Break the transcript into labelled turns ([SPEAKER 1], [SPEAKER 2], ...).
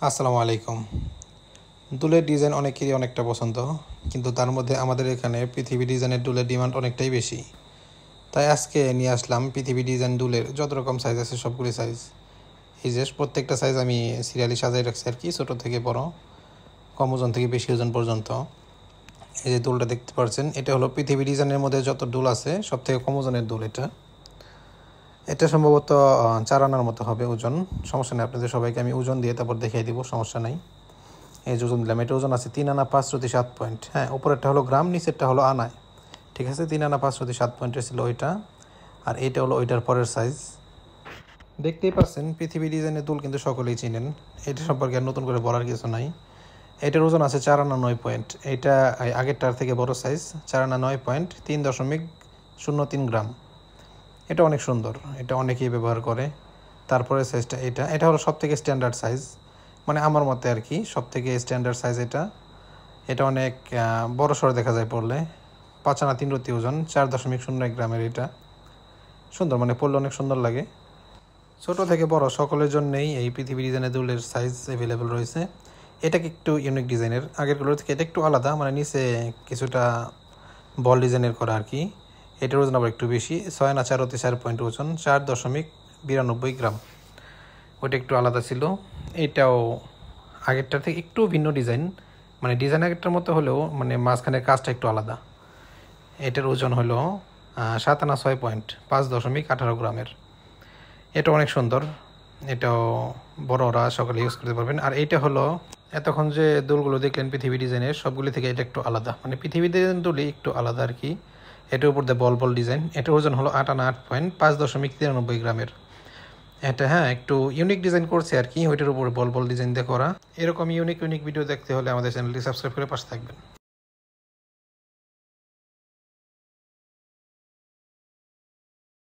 [SPEAKER 1] আসসালামু আলাইকুম। দুলের ডিজাইন অনেকেরই অনেকটা পছন্দ, কিন্তু তার মধ্যে আমাদের এখানে পৃথিবী ডিজাইনের দুলের ডিমান্ড অনেকটাই বেশি। তাই আজকে নিয়ে আসলাম পৃথিবী ডিজাইন দুলের যত রকম সাইজ আছে সবগুলি সাইজ। এই যে প্রত্যেকটা সাইজ আমি সিরিয়ালি সাজাই রাখছি আর কি, ছোটো থেকে বড়, কম ওজন থেকে বেশি ওজন পর্যন্ত। এই যে দুলটা দেখতে পাচ্ছেন, এটা হলো পৃথিবী ডিজাইনের মধ্যে যত দুল আছে সব থেকে কম ওজনের দুল। এটা সম্ভবত 4 আনার মতো হবে ওজন। সমস্যা নেই, আপনাদের সবাইকে আমি ওজন দিয়ে তারপর দেখিয়ে দিব, সমস্যা নাই। এই যে ওজন দিলাম, এটা ওজন আছে 3 আনা 5/7 পয়েন্ট। হ্যাঁ, উপরেরটা হলো গ্রাম, নিচেরটা হলো আনায়। ঠিক আছে, 3 আনা 5/7 পয়েন্টের ছিল ওইটা, আর এইটা হলো ওইটার পরের সাইজ। দেখতেই পাচ্ছেন পৃথিবী ডিজাইনের দুল কিন্তু সকলেই চিনেন, এটা সম্পর্কে আর নতুন করে বলার কিছু নাই। এটার ওজন আছে 4 আনা 9 পয়েন্ট। এইটা আগেরটার থেকে বড় সাইজ, 4 আনা 9 পয়েন্ট, 3.03 গ্রাম। এটা অনেক সুন্দর, এটা অনেকেই ব্যবহার করে। তারপরে সাইজটা এটা হলো সব থেকে স্ট্যান্ডার্ড সাইজ, মানে আমার মতে আর কি সব থেকে স্ট্যান্ডার্ড সাইজ এটা অনেক বড় সড়ো দেখা যায় পড়লে। 5 আনা 3 রতি ওজন, 4.01 গ্রামের। এটা সুন্দর, মানে পড়লে অনেক সুন্দর লাগে। ছোট থেকে বড় সকলের জন্যই এই পৃথিবী ডিজাইনের দুলের সাইজ অ্যাভেলেবেল রয়েছে। এটা একটু ইউনিক ডিজাইনের, আগেরগুলোর থেকে এটা একটু আলাদা, মানে নিচে কিছুটা বল ডিজাইনের করা আর কি। এটার ওজন আবার একটু বেশি, 6 আনা 4 পয়েন্ট ওজন, 4.92 গ্রাম। ওইটা একটু আলাদা ছিল। এটাও আগেরটার থেকে একটু ভিন্ন ডিজাইন, মানে ডিজাইন আগেরটার মতো হলেও মানে মাঝখানের কাজটা একটু আলাদা। এটার ওজন হলো 7 আনা 6 পয়েন্ট, 5.18 গ্রামের। এটা অনেক সুন্দর, এটাও বড়রা সকলে ইউজ করতে পারবেন। আর এইটা হলো এতক্ষণ যে দুলগুলো দেখলেন পৃথিবী ডিজাইনের, সবগুলি থেকে এটা একটু আলাদা, মানে পৃথিবী ডিজাইন দুলই একটু আলাদা আর কি। এটার উপর দিয়ে বল বল ডিজাইন। এটার ওজন হলো 8 আনা 8 পয়েন্ট, 5.93 গ্রামের। এটা হ্যাঁ একটু ইউনিক ডিজাইন করছে আর কি, ওইটার উপর বল বল ডিজাইন দিয়ে করা। এরকম ইউনিক ভিডিও দেখতে হলে আমাদের চ্যানেলটি সাবস্ক্রাইব করে পাশে থাকবেন।